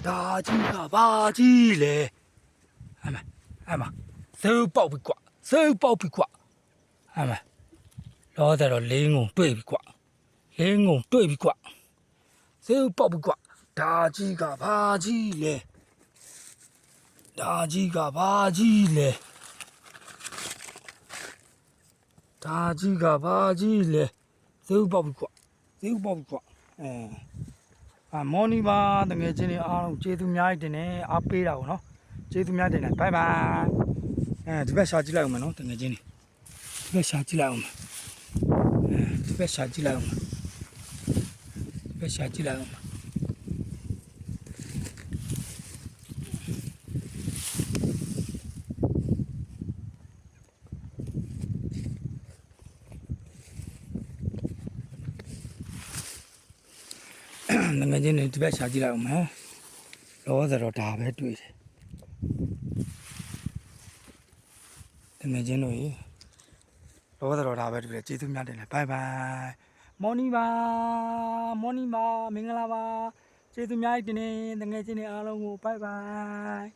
ဒါကြီးကဘာကြီးလဲအဲ့မှာဇေးပေါက်ပြီကွာဇေးပေါက်ပြီကွာအဲ့မှာလောဆယ်တော့လင်းကုန်တွေ့ပြီကွာလင်းကုန်တွေ့ပြီကွာဇေးပေါက်ပြီကွာဒါကြီးကဘာကြီးလဲဒါကြီးကဘာကြီးလဲဒါကြီးကဘာကြီးလဲဇေးပေါက်ပြီကွာဇေးပေါက်ပြီကွာမော်နီပါတကယ်ချင်းနေအားလုံးကျေးဇူးများတင်နေအားပေးတာပေါ့နော်ကျေးဇူးများတင်တယ်ဘိုင်ဘိုင်ဒီဘက်ရှာကြည့်လိုက်အောင်မယ်နော်တကယ်ချင်းနေဒီဘက်ရှာကြည့်လိုက်အောင်ဒီဘက်ရှာကြည့်လိုက်အောင်ဒီဘက်ရှာကြည့်လိုက်အောင်ငငချင်းတွေဒီဘက်ရှာကြည့်လိုက်အောင်မယ်လောဆယ်တော့ဒါပဲတွေ့တယ်ငငချင်းတို့ရေလောဆယ်တော့ဒါပဲတွေ့တယ်ကျေးဇူးများတင်တယ်ဘိုင်ဘိုင်မော်နီပါမင်္ဂလာပါကျေးဇူးများတင်နေငငချင်းတွေအားလုံးကိုဘိုင်ဘိုင်